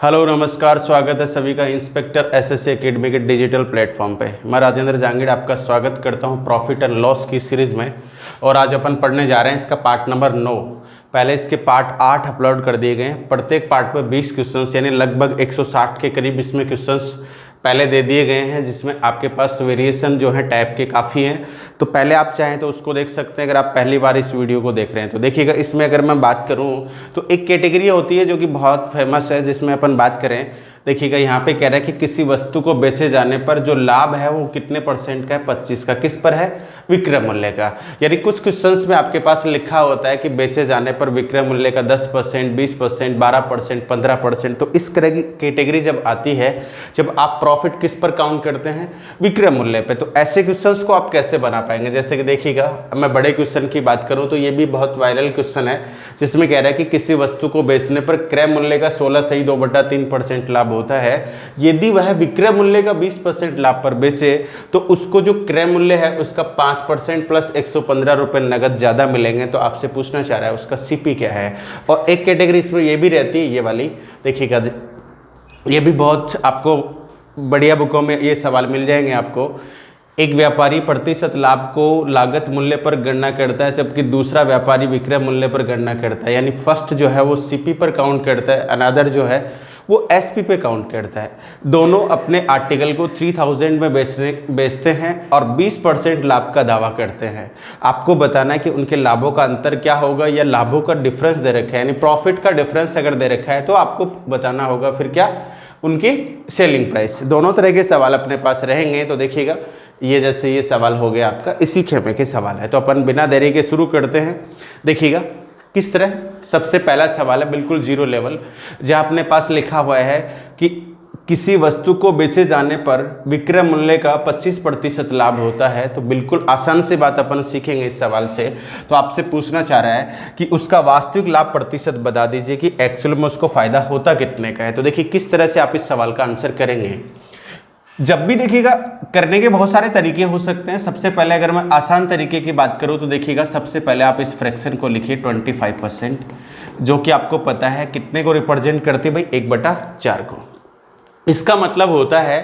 Hello नमस्कार, स्वागत है सभी का इंस्पेक्टर एसएससी एकेडमी के डिजिटल प्लेटफॉर्म पे। मैं राजेंद्र जांगीड़ आपका स्वागत करता हूं प्रॉफिट एंड लॉस की सीरीज़ में। और आज अपन पढ़ने जा रहे हैं इसका पार्ट नंबर 9। पहले इसके पार्ट 8 अपलोड कर दिए गए हैं। प्रत्येक पार्ट पे 20 क्वेश्चंस यानी लगभग 160 के करीब इसमें क्वेश्चंस पहले दे दिए गए हैं, जिसमें आपके पास वेरिएशन जो है टाइप के काफ़ी हैं। तो पहले आप चाहें तो उसको देख सकते हैं अगर आप पहली बार इस वीडियो को देख रहे हैं तो। देखिएगा, इसमें अगर मैं बात करूं तो एक कैटेगरी होती है जो कि बहुत फेमस है, जिसमें अपन बात करें। देखिएगा, यहाँ पे कह रहा है कि किसी वस्तु को बेचे जाने पर जो लाभ है वो कितने परसेंट का है? 25 का। किस पर है? विक्रय मूल्य का। यानी कुछ क्वेश्चंस में आपके पास लिखा होता है कि बेचे जाने पर विक्रय मूल्य का 10%, 20%, 12%, 15%। तो इस तरह की कैटेगरी जब आती है, जब आप प्रॉफिट किस पर काउंट करते हैं? विक्रय मूल्य पे। तो ऐसे क्वेश्चंस को आप कैसे बना पाएंगे? जैसे कि देखिएगा, मैं बड़े क्वेश्चन की बात करूं तो ये भी बहुत वायरल क्वेश्चन है, जिसमें कह रहा है कि किसी वस्तु को बेचने पर क्रय मूल्य का 16.2/3% लाभ होता है। यदि वह विक्रय मूल्य का 20% लाभ पर बेचे तो उसको जो क्रय मूल्य है उसका 5% प्लस 115 रुपए नगद ज्यादा मिलेंगे। तो आपसे पूछना चाह रहा है उसका सीपी क्या है। और एक कैटेगरी इसमें ये भी रहती है, ये वाली। देखिएगा, ये भी बहुत आपको बढ़िया बुकों में ये सवाल मिल जाएंगे आपको। एक व्यापारी प्रतिशत लाभ को लागत मूल्य पर गणना करता है, जबकि दूसरा व्यापारी विक्रय मूल्य पर गणना करता है। यानी फर्स्ट जो है वो सीपी पर काउंट करता है, अनदर जो है वो एसपी पे काउंट करता है। दोनों अपने आर्टिकल को 3000 में बेचते हैं और 20% लाभ का दावा करते हैं। आपको बताना है कि उनके लाभों का अंतर क्या होगा, या लाभों का डिफरेंस दे रखा है, यानी प्रॉफिट का डिफरेंस अगर दे रखा है तो आपको बताना होगा फिर क्या, उनकी सेलिंग प्राइस। दोनों तरह के सवाल अपने पास रहेंगे। तो देखिएगा, ये जैसे ये सवाल हो गया आपका, इसी खेमे के सवाल है। तो अपन बिना देरी के शुरू करते हैं। देखिएगा किस तरह। सबसे पहला सवाल है बिल्कुल जीरो लेवल, जहाँ अपने पास लिखा हुआ है कि किसी वस्तु को बेचे जाने पर विक्रय मूल्य का 25% लाभ होता है। तो बिल्कुल आसान सी बात अपन सीखेंगे इस सवाल से। तो आपसे पूछना चाह रहा है कि उसका वास्तविक लाभ प्रतिशत बता दीजिए कि एक्चुअल में उसको फायदा होता कितने का है। तो देखिए किस तरह से आप इस सवाल का आंसर करेंगे। जब भी देखिएगा, करने के बहुत सारे तरीके हो सकते हैं। सबसे पहले अगर मैं आसान तरीके की बात करूं तो देखिएगा, सबसे पहले आप इस फ्रैक्शन को लिखिए 25%, जो कि आपको पता है कितने को रिप्रेजेंट करती है भाई, 1/4 को। इसका मतलब होता है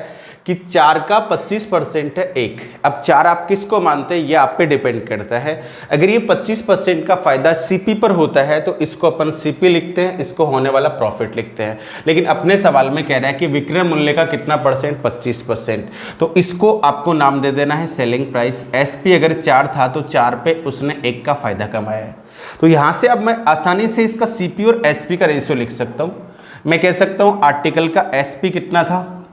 कि 4 का 25% है 1। अब 4 आप किसको मानते हैं ये आप पे डिपेंड करता है। अगर ये 25% का फायदा सीपी पर होता है तो इसको अपन सीपी लिखते हैं, इसको होने वाला प्रॉफिट लिखते हैं। लेकिन अपने सवाल में कह रहा है कि विक्रय मूल्य का कितना परसेंट? 25%। तो इसको आपको नाम दे देना है सेलिंग प्राइस। एसपी अगर 4 था तो 4 पे उसने 1 का फायदा कमाया है। तो यहां से अब मैं आसानी से इसका सीपी और एसपी का रेशियो लिख सकता हूं। मैं कह सकता हूं आर्टिकल का एसपी कितना था?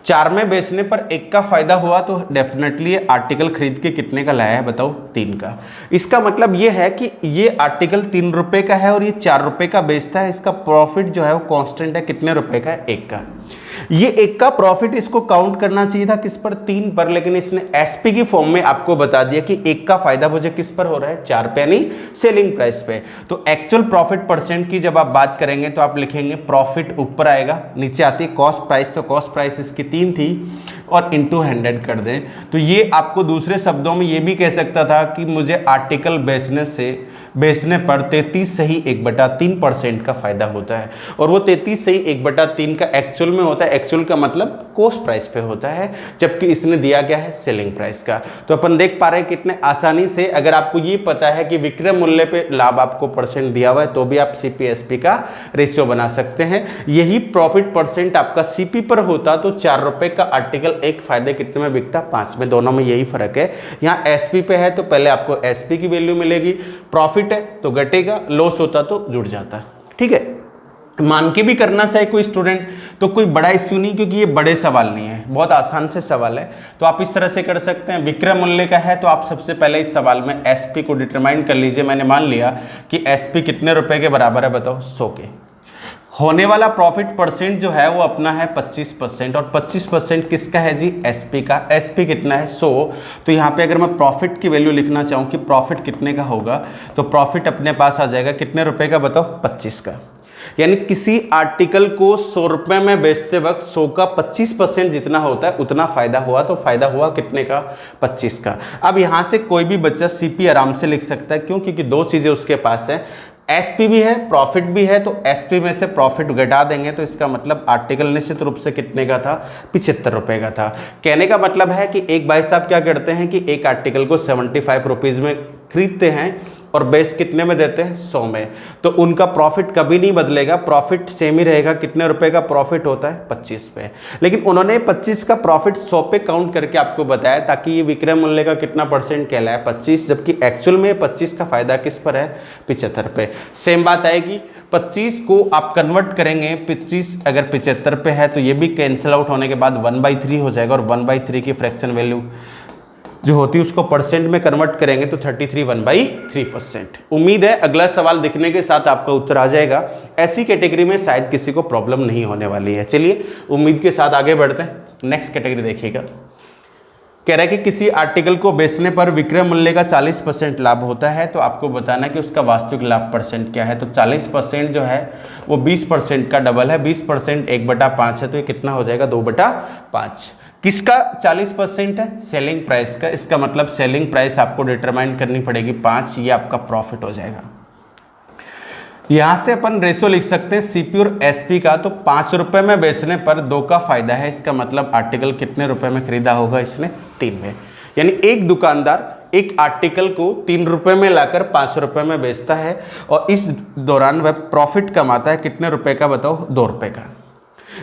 4 में बेचने पर 1 का फायदा हुआ, तो डेफिनेटली ये आर्टिकल खरीद के कितने का लाया है बताओ? 3 का। इसका मतलब ये है कि ये आर्टिकल 3 रुपए का है और ये 4 रुपए का बेचता है। इसका प्रॉफिट जो है वो कांस्टेंट है, कितने रुपए का है? 1 का। ये 1 का प्रॉफिट इसको काउंट करना चाहिए था किस पर? 3 पर, लेकिन इसने एसपी की फॉर्म में आपको बता दिया कि 1 का फायदा मुझे किस पर हो रहा है? 4 पे, यानी सेलिंग प्राइस पे। तो एक्चुअल प्रॉफिट परसेंट की जब आप बात करेंगे तो आप लिखेंगे प्रॉफिट ऊपर आएगा, नीचे आती है कॉस्ट प्राइस। तो कॉस्ट प्राइस इसकी 3 थी और इंटू 100 कर दें तो ये आपको दूसरे शब्दों में ये भी कह सकता था कि मुझे आर्टिकल बेचने पर 33 सही 1/3% का फायदा होता है। और वो 33 सही 1/3 का एक्चुअल में होता है। एक्चुअल का मतलब कॉस्ट प्राइस पे होता है, जबकि इसने दिया गया है सेलिंग प्राइस का। तो अपन देख पा रहे हैं कितने आसानी से, अगर आपको ये पता है कि विक्रय मूल्य पे लाभ आपको परसेंट दिया हुआ है तो भी आप सीपीएसपी का रेशियो बना सकते हैं। यही प्रॉफिट परसेंट आपका सीपी पर होता तो 4 रुपए का आर्टिकल 1 फायदे कितने में बिकता? 5 में। दोनों में यही फर्क है। यहाँ एसपी पे है तो पहले आपको एसपी की वैल्यू मिलेगी, प्रॉफिट है तो घटेगा, लॉस होता तो जुड़ जाता। ठीक है, मान के भी करना चाहे कोई स्टूडेंट तो कोई बड़ा इश्यू नहीं, क्योंकि ये बड़े सवाल नहीं है, बहुत आसान से सवाल है। तो आप इस तरह से कर सकते हैं। विक्रय मूल्य का है तो आप सबसे पहले इस सवाल में एसपी को डिटरमाइन कर लीजिए। मैंने मान लिया कि एसपी कितने रुपए के बराबर है बताओ? 100 के। होने वाला प्रॉफिट परसेंट जो है वो अपना है 25%, और 25% किसका है जी? एसपी का। एसपी कितना है? 100। तो यहाँ पे अगर मैं प्रॉफिट की वैल्यू लिखना चाहूँ कि प्रॉफिट कितने का होगा, तो प्रॉफिट अपने पास आ जाएगा कितने रुपए का बताओ? 25 का। यानी किसी आर्टिकल को 100 रुपए में बेचते वक्त 100 का 25% जितना होता है उतना फायदा हुआ, तो फायदा हुआ कितने का? 25 का। अब यहां से कोई भी बच्चा सीपी आराम से लिख सकता है। क्यों? क्योंकि दो चीजें उसके पास है, एसपी भी है, प्रॉफिट भी है, तो एसपी में से प्रॉफिट घटा देंगे तो इसका मतलब आर्टिकल निश्चित रूप से कितने का था, 75 रुपये का था। कहने का मतलब है कि एक भाई साहब क्या करते हैं कि एक आर्टिकल को 75 रुपीज़ में खरीदते हैं और बेस कितने में देते हैं, 100 में, तो उनका प्रॉफिट कभी नहीं बदलेगा, प्रॉफिट सेम ही रहेगा। कितने रुपए का प्रॉफिट होता है, 25 पे, लेकिन उन्होंने 25 का प्रॉफिट 100 पे काउंट करके आपको बताया ताकि ये विक्रय मूल्य का कितना परसेंट कहलाए, 25, जबकि एक्चुअल में 25 का फायदा किस पर है, 75 पे। सेम बात आएगी, 25 को आप कन्वर्ट करेंगे, 25 अगर 75 पे है तो ये भी कैंसिल आउट होने के बाद 1/3 हो जाएगा, और 1/3 की फ्रैक्शन वैल्यू जो होती है उसको परसेंट में कन्वर्ट करेंगे तो 33 1/3%। उम्मीद है अगला सवाल दिखने के साथ आपका उत्तर आ जाएगा। ऐसी कैटेगरी में शायद किसी को प्रॉब्लम नहीं होने वाली है। चलिए उम्मीद के साथ आगे बढ़ते हैं। नेक्स्ट कैटेगरी देखिएगा, कह रहा है कि किसी आर्टिकल को बेचने पर विक्रय मूल्य का 40% लाभ होता है, तो आपको बताना है कि उसका वास्तविक लाभ परसेंट क्या है। तो 40% जो है वो 20% का डबल है, 20% 1/5 है, तो ये कितना हो जाएगा, 2/5। किसका 40% है, सेलिंग प्राइस का। इसका मतलब सेलिंग प्राइस आपको डिटरमाइन करनी पड़ेगी 5, ये आपका प्रॉफिट हो जाएगा। यहां से अपन रेशो लिख सकते हैं सीपी और एसपी का। तो 5 रुपए में बेचने पर 2 का फायदा है, इसका मतलब आर्टिकल कितने रुपए में खरीदा होगा इसने, 3 में। यानी एक दुकानदार एक आर्टिकल को 3 रुपए में लाकर 5 रुपए में बेचता है और इस दौरान वह प्रॉफिट कमाता है कितने रुपए का, बताओ, 2 रुपए का।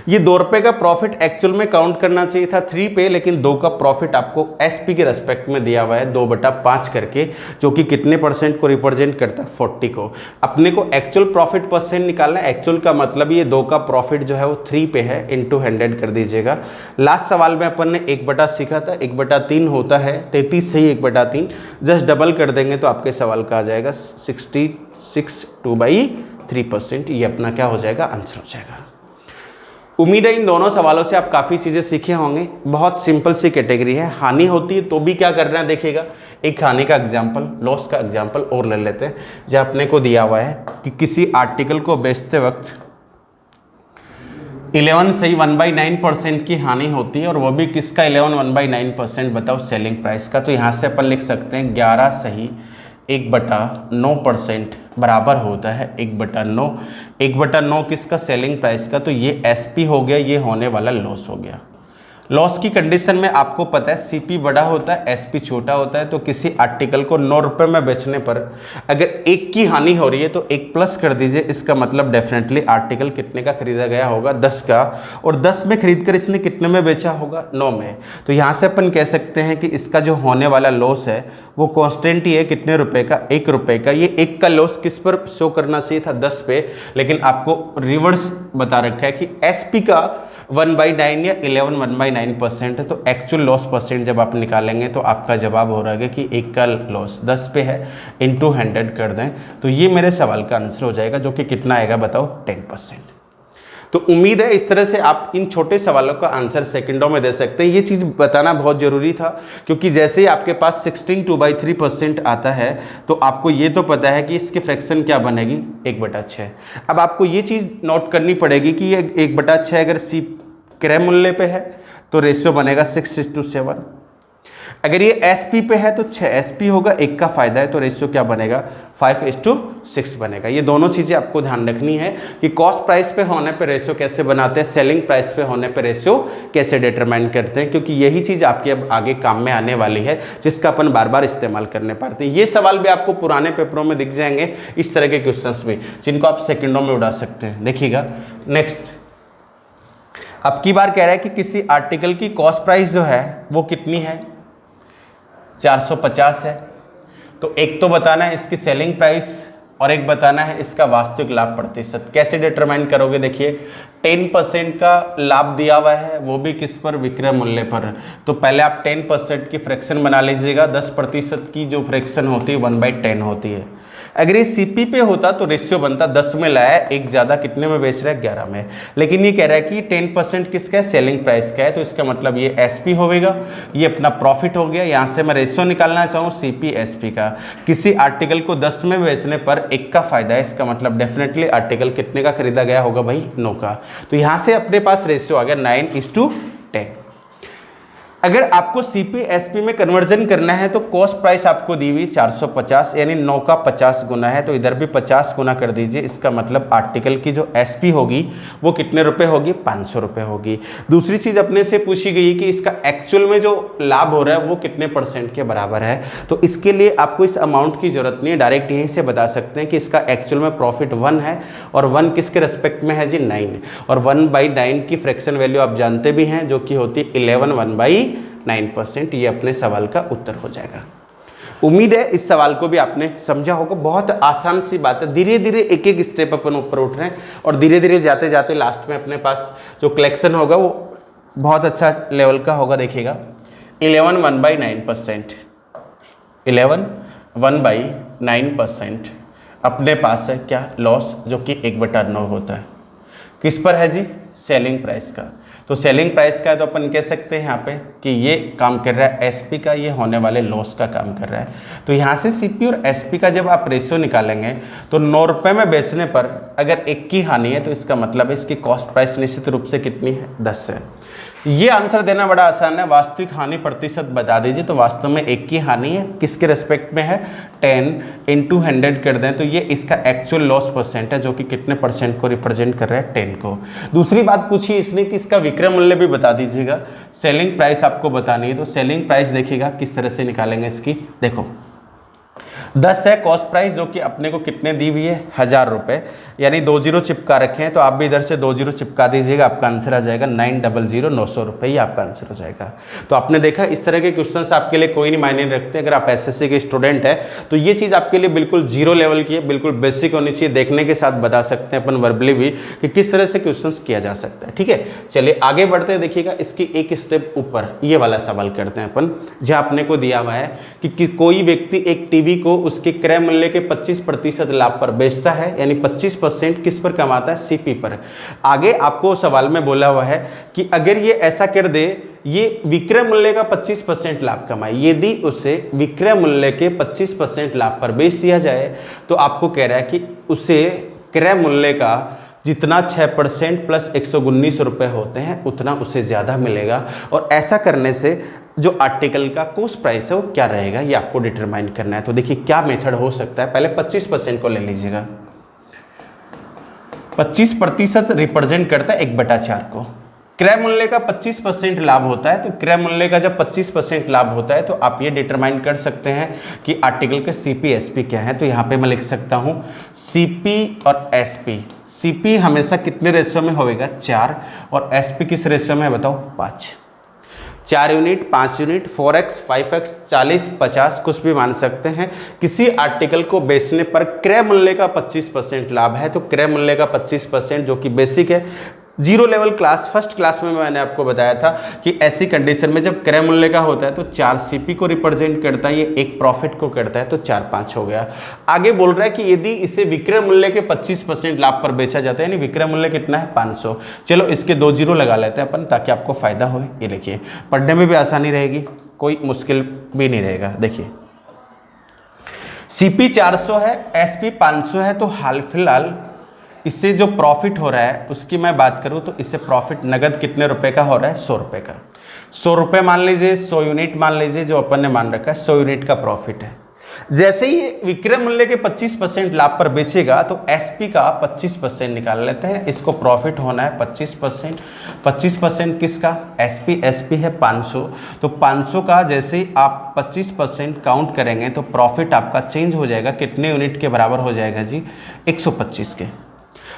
ये 2 रुपए का प्रॉफिट एक्चुअल में काउंट करना चाहिए था 3 पे, लेकिन 2 का प्रॉफिट आपको एसपी के रेस्पेक्ट में दिया हुआ है 2/5 करके, जो कि कितने परसेंट को रिप्रेजेंट करता है, 40 को। अपने को एक्चुअल प्रॉफिट परसेंट निकालना है। एक्चुअल का मतलब ये 2 का प्रॉफिट जो है वो 3 पे है, इंटू 100 कर दीजिएगा। लास्ट सवाल में अपन ने 1/, सीखा था 1/3 होता है, 33 से ही 1/3, जस्ट डबल कर देंगे तो आपके सवाल का आ जाएगा 66 2/3%। ये अपना क्या हो जाएगा, आंसर हो जाएगा। उम्मीद है इन दोनों सवालों से आप काफ़ी चीज़ें सीखे होंगे। बहुत सिंपल सी कैटेगरी है। हानि होती है तो भी क्या करना है, देखिएगा एक हानि का एग्जाम्पल, लॉस का एग्जाम्पल और ले लेते हैं। जो अपने को दिया हुआ है कि किसी आर्टिकल को बेचते वक्त 11 सही 1/9% की हानि होती है, और वो भी किसका 11 1/9%, बताओ, सेलिंग प्राइस का। तो यहाँ से अपन लिख सकते हैं 11 सही 1/9% बराबर होता है 1/9। 1/9 किसका, सेलिंग प्राइस का। तो ये एसपी हो गया, ये होने वाला लॉस हो गया। लॉस की कंडीशन में आपको पता है सीपी बड़ा होता है, एसपी छोटा होता है। तो किसी आर्टिकल को 9 रुपए में बेचने पर अगर 1 की हानि हो रही है तो 1 प्लस कर दीजिए। इसका मतलब डेफिनेटली आर्टिकल कितने का खरीदा गया होगा, 10 का, और 10 में खरीद कर इसने कितने में बेचा होगा, 9 में। तो यहाँ से अपन कह सकते हैं कि इसका जो होने वाला लॉस है वो कॉन्स्टेंट ही है, कितने रुपए का, 1 रुपए का। ये 1 का लॉस किस पर शो करना चाहिए था, 10 पे, लेकिन आपको रिवर्स बता रखा है कि एसपी का 1/9 या 11 1/9% है। तो एक्चुअल लॉस परसेंट जब आप निकालेंगे तो आपका जवाब हो रहा है कि 1 का लॉस 10 पे है, इंटू 100 कर दें तो ये मेरे सवाल का आंसर हो जाएगा, जो कि कितना आएगा, बताओ, 10%। तो उम्मीद है इस तरह से आप इन छोटे सवालों का आंसर सेकंडों में दे सकते हैं। ये चीज़ बताना बहुत ज़रूरी था, क्योंकि जैसे ही आपके पास 16 2/3% आता है तो आपको ये तो पता है कि इसकी फ्रैक्शन क्या बनेगी, 1/6। अब आपको ये चीज़ नोट करनी पड़ेगी कि ये 1/6 अगर सी क्रय मूल्य पे है तो रेशियो बनेगा 6:7। अगर ये एसपी पे है तो 6 एसपी होगा, 1 का फायदा है तो रेशियो क्या बनेगा, 5:6 बनेगा। ये दोनों चीज़ें आपको ध्यान रखनी है कि कॉस्ट प्राइस पे होने पे रेशियो कैसे बनाते हैं, सेलिंग प्राइस पे होने पे रेशियो कैसे डिटरमाइन करते हैं, क्योंकि यही चीज़ आपके अब आगे काम में आने वाली है, जिसका अपन बार बार इस्तेमाल करने पड़ते हैं। ये सवाल भी आपको पुराने पेपरों में दिख जाएंगे, इस तरह के क्वेश्चंस भी, जिनको आप सेकंडों में उड़ा सकते हैं। देखिएगा नेक्स्ट, अब की बार कह रहा है कि किसी आर्टिकल की कॉस्ट प्राइस जो है वो कितनी है, 450 है। तो एक तो बताना है इसकी सेलिंग प्राइस और एक बताना है इसका वास्तविक लाभ प्रतिशत। कैसे डिटरमाइन करोगे, देखिए 10% का लाभ दिया हुआ है, वो भी किस पर, विक्रय मूल्य पर। तो पहले आप 10% की फ्रैक्शन बना लीजिएगा। 10% की जो फ्रैक्शन होती है 1/10 होती है। अगर ये सीपी पे होता तो रेशियो बनता 10 में लाया, एक ज़्यादा, कितने में बेच रहा है, 11 में। लेकिन ये कह रहा है कि 10% किसका है, सेलिंग प्राइस का है। तो इसका मतलब ये एसपी होगा, ये अपना प्रॉफिट हो गया। यहाँ से मैं रेशियो निकालना चाहूँ सीपी एसपी का। किसी आर्टिकल को 10 में बेचने पर 1 का फायदा है, इसका मतलब डेफिनेटली आर्टिकल कितने का खरीदा गया होगा भाई, 9 का। तो यहाँ से अपने पास रेशियो आ गया 9:10। अगर आपको सीपी एसपी में कन्वर्जन करना है तो कॉस्ट प्राइस आपको दी हुई 450 यानी 9 का 50 गुना है, तो इधर भी 50 गुना कर दीजिए। इसका मतलब आर्टिकल की जो एसपी होगी वो कितने रुपए होगी, 500 रुपए होगी। दूसरी चीज अपने से पूछी गई कि इसका एक्चुअल में जो लाभ हो रहा है वो कितने % के बराबर है, तो इसके लिए आपको इस अमाउंट की जरूरत नहीं है, डायरेक्ट यहीं से बता सकते हैं कि इसका एक्चुअल में प्रॉफिट 1 है और 1 किसके रेस्पेक्ट में है जी, 9, और 1/9 की फ्रैक्शन वैल्यू आप जानते भी हैं जो कि होती है 11 1/9%। ये अपने सवाल का उत्तर हो जाएगा। उम्मीद है इस सवाल को भी आपने समझा होगा। बहुत आसान सी बात है, धीरे धीरे एक एक स्टेप अपन ऊपर उठ रहे हैं और धीरे धीरे जाते जाते लास्ट में अपने पास जो कलेक्शन होगा वो बहुत अच्छा लेवल का होगा। देखिएगा 11 1/9%, 11 1/9% अपने पास है क्या, लॉस, जो कि 1/9 होता है। किस पर है जी, सेलिंग प्राइस का। तो सेलिंग प्राइस का है तो अपन कह सकते हैं यहाँ पे कि ये काम कर रहा है एसपी का, ये होने वाले लॉस का काम कर रहा है। तो यहाँ से सीपी और एसपी का जब आप रेशियो निकालेंगे तो 9 रुपये में बेचने पर अगर 1 की हानि है तो इसका मतलब है इसकी कॉस्ट प्राइस निश्चित रूप से कितनी है, 10 है। ये आंसर देना बड़ा आसान है, वास्तविक हानि प्रतिशत बता दीजिए। तो वास्तव में 1 की हानि है, किसके रेस्पेक्ट में है, 10 × 100 कर दें तो ये इसका एक्चुअल लॉस % है जो कि कितने % को रिप्रेजेंट कर रहा है, 10 को। दूसरी बात पूछी इसने कि इसका विक्रय मूल्य भी बता दीजिएगा। सेलिंग प्राइस आपको बतानी है तो सेलिंग प्राइस देखिएगा किस तरह से निकालेंगे इसकी। देखो 10 है कॉस्ट प्राइस जो कि अपने को कितने दी हुई है, 1000 रुपये, यानी 2 जीरो चिपका रखे हैं तो आप भी इधर से 2 जीरो चिपका दीजिएगा, आपका आंसर आ जाएगा 900 900 रुपये, ये आपका आंसर हो जाएगा। तो आपने देखा इस तरह के क्वेश्चंस आपके लिए कोई नहीं मायने रखते। अगर आप एसएससी के स्टूडेंट हैं तो ये चीज़ आपके लिए बिल्कुल जीरो लेवल की है, बिल्कुल बेसिक होनी चाहिए। देखने के साथ बता सकते हैं अपन वर्बली भी कि किस तरह से क्वेश्चन किया जा सकता है। ठीक है, चलिए आगे बढ़ते हैं। देखिएगा इसकी एक स्टेप ऊपर ये वाला सवाल करते हैं अपन, जहाँ अपने को दिया हुआ है कि कोई व्यक्ति एक टीवी को उसके क्रय मूल्य के 25% लाभ पर बेचता है, यानी 25% किस पर कमाता है, सीपी पर। आगे आपको सवाल में बोला हुआ है कि अगर ये ऐसा कर दे, ये विक्रय मूल्य का 25% लाभ कमाए, यदि उसे विक्रय मूल्य के 25% लाभ पर बेच दिया जाए तो आपको कह रहा है कि उसे क्रय मूल्य का जितना 6% प्लस 119 रुपये होते हैं उतना उसे ज़्यादा मिलेगा। और ऐसा करने से जो आर्टिकल का कॉस्ट प्राइस है वो क्या रहेगा, ये आपको डिटरमाइन करना है। तो देखिए क्या मेथड हो सकता है। पहले 25% को ले लीजिएगा। 25% रिप्रेजेंट करता है 1/4 को। क्रय मूल्य का 25% लाभ होता है, तो क्रय मूल्य का जब 25% लाभ होता है तो आप ये डिटरमाइन कर सकते हैं कि आर्टिकल के सीपी एसपी क्या है। तो यहाँ पे मैं लिख सकता हूँ सीपी और एसपी। सीपी हमेशा कितने रेशियो में होएगा, 4, और एसपी किस रेशियो में है बताओ, 5। 4 यूनिट, 5 यूनिट, 4x, 5x, 40, 50 कुछ भी मान सकते हैं। किसी आर्टिकल को बेचने पर क्रय मूल्य का 25% लाभ है, तो क्रय मूल्य का 25% जो कि बेसिक है, zero level class, first class में मैंने आपको बताया था कि ऐसी कंडीशन में जब क्रय मूल्य का होता है तो 4 सीपी को रिप्रेजेंट करता है, ये 1 प्रॉफिट को करता है, तो 4 5 हो गया। आगे बोल रहा है कि यदि इसे विक्रय मूल्य के 25% लाभ पर बेचा जाता है, यानी विक्रय मूल्य कितना है, 500। चलो इसके 2 जीरो लगा लेते हैं अपन ताकि आपको फायदा हो। ये देखिए पढ़ने में भी आसानी रहेगी, कोई मुश्किल भी नहीं रहेगा। देखिए सीपी 400 है, एसपी 500 है, तो हाल फिलहाल इससे जो प्रॉफिट हो रहा है उसकी मैं बात करूं तो इससे प्रॉफिट नगद कितने रुपए का हो रहा है, 100 रुपए का। 100 रुपये मान लीजिए, 100 यूनिट मान लीजिए, जो अपन ने मान रखा है 100 यूनिट का प्रॉफिट है। जैसे ही विक्रय मूल्य के 25% लाभ पर बेचेगा तो एसपी का 25% निकाल लेते हैं। इसको प्रॉफिट होना है 25%। 25% किसका, एसपी। एसपी है 500, तो 500 का जैसे ही आप 25% काउंट करेंगे तो प्रॉफिट आपका चेंज हो जाएगा, कितने यूनिट के बराबर हो जाएगा जी, 125 के।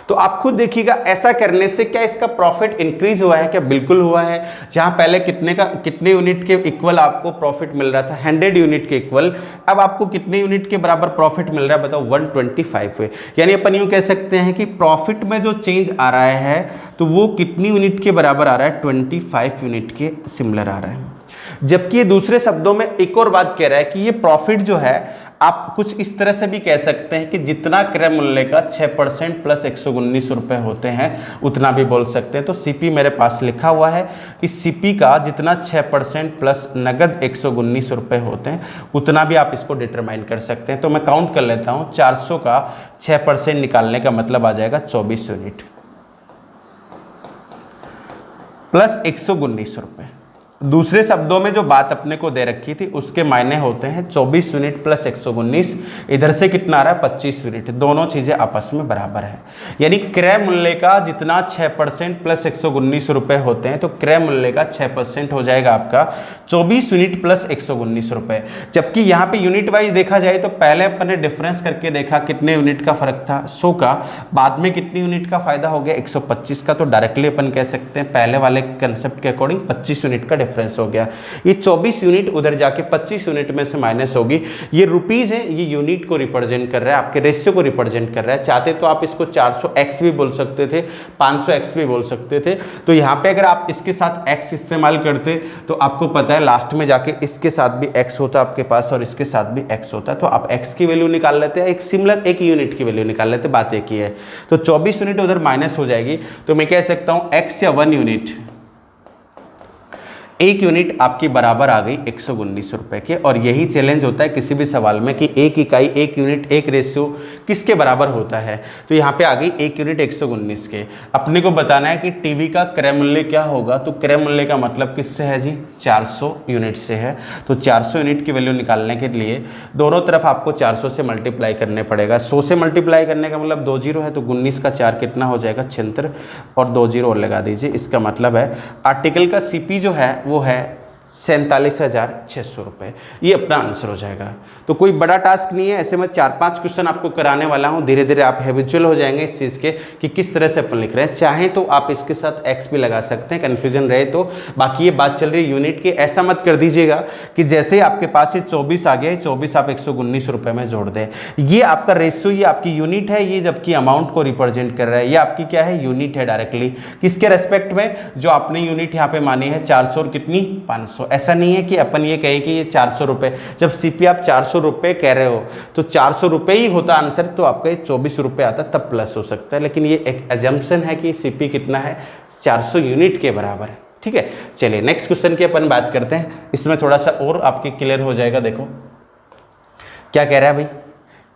तो आप खुद देखिएगा ऐसा करने से क्या इसका प्रॉफिट इंक्रीज हुआ है क्या, बिल्कुल हुआ है। जहां पहले कितने यूनिट के इक्वल आपको प्रॉफिट मिल रहा था, 100 यूनिट के इक्वल, अब आपको कितने यूनिट के बराबर प्रॉफिट मिल रहा है बताओ, 125 है। यानी अपन यूं कह सकते हैं कि प्रॉफिट में जो चेंज आ रहा है तो वो कितनी यूनिट के बराबर आ रहा है, 25 यूनिट के सिमिलर आ रहा है। जबकि दूसरे शब्दों में एक और बात कह रहा है कि ये प्रॉफिट जो है आप कुछ इस तरह से भी कह सकते हैं कि जितना क्रय मूल्य का 6% प्लस 119 रुपये होते हैं उतना भी बोल सकते हैं। तो सीपी मेरे पास लिखा हुआ है, इस सीपी का जितना 6% प्लस नगद 119 रुपये होते हैं उतना भी आप इसको डिटरमाइन कर सकते हैं। तो मैं काउंट कर लेता हूँ, 400 का 6% निकालने का मतलब आ जाएगा 24 यूनिट प्लस 119 रुपये। दूसरे शब्दों में जो बात अपने को दे रखी थी उसके मायने होते हैं 24 यूनिट प्लस 119, इधर से कितना आ रहा है 25 यूनिट, दोनों चीज़ें आपस में बराबर है। यानी क्रय मूल्य का जितना 6% प्लस 119 रुपये होते हैं तो क्रय मूल्य का 6% हो जाएगा आपका 24 यूनिट प्लस 119 रुपये। जबकि यहाँ पे यूनिट वाइज देखा जाए तो पहले अपन ने डिफरेंस करके देखा कितने यूनिट का फर्क था 100 का, बाद में कितनी यूनिट का फायदा हो गया 125 का, तो डायरेक्टली अपन कह सकते हैं पहले वाले कंसेप्ट के अकॉर्डिंग 25 यूनिट का डिफरेंस हो गया। ये 24 यूनिट उधर जाके 25 यूनिट में से माइनस होगी। ये रुपीज है, ये यूनिट को रिप्रेजेंट कर रहा है, आपके रेशियो को रिप्रेजेंट कर रहा है। चाहते तो आप इसको 400x भी बोल सकते थे, 500x भी बोल सकते थे। तो यहाँ पे अगर आप इसके साथ x इस्तेमाल करते तो आपको पता है लास्ट में जाके इसके साथ भी x होता आपके पास और इसके साथ भी x होता, तो आप x की वैल्यू निकाल लेते हैं, एक सिमिलर एक यूनिट की वैल्यू निकाल लेते, बात एक ही है। तो 24 यूनिट उधर माइनस हो जाएगी, तो मैं कह सकता हूँ x या 1 यूनिट, एक यूनिट आपकी बराबर आ गई 119 रुपए के। और यही चैलेंज होता है किसी भी सवाल में कि एक इकाई, एक यूनिट, एक रेशियो किसके बराबर होता है। तो यहाँ पे आ गई एक यूनिट 119 के। अपने को बताना है कि टीवी का क्रय मूल्य क्या होगा, तो क्रय मूल्य का मतलब किससे है जी, 400 यूनिट से है। तो 400 यूनिट की वैल्यू निकालने के लिए दोनों तरफ आपको 400 से मल्टीप्लाई करने पड़ेगा। 100 से मल्टीप्लाई करने का मतलब 2 जीरो है, तो 19 का 4 कितना हो जाएगा 76, और 2 जीरो और लगा दीजिए। इसका मतलब है आर्टिकल का सीपी जो है वो है 47,600 रुपये। ये अपना आंसर हो जाएगा। तो कोई बड़ा टास्क नहीं है, ऐसे मैं 4-5 क्वेश्चन आपको कराने वाला हूँ, धीरे धीरे आप हैबिचुअल हो जाएंगे इस चीज़ के कि किस तरह से अपन लिख रहे हैं। चाहे तो आप इसके साथ x भी लगा सकते हैं, कन्फ्यूजन रहे तो। बाकी ये बात चल रही है यूनिट की, ऐसा मत कर दीजिएगा कि जैसे ही आपके पास ये 24 आ गया, 24 आप 119 रुपये में जोड़ दें। ये आपका रेशियो, ये आपकी यूनिट है, ये जबकि अमाउंट को रिप्रेजेंट कर रहा है। ये आपकी क्या है, यूनिट है डायरेक्टली। किसके रेस्पेक्ट में, जो आपने यूनिट यहाँ पे मानी है 400 और कितनी 500। ऐसा नहीं है कि अपन ये कहें कि ये 400 रुपये, जब सीपी आप 400 रुपये कह रहे हो तो 400 रुपये ही होता आंसर, तो आपका ये 24 रुपये आता तब प्लस हो सकता है। लेकिन ये एक एजम्पशन है कि सीपी कितना है, 400 यूनिट के बराबर है। ठीक है, चलिए नेक्स्ट क्वेश्चन की अपन बात करते हैं। इसमें थोड़ा सा और आपके क्लियर हो जाएगा। देखो क्या कह रहा है भाई,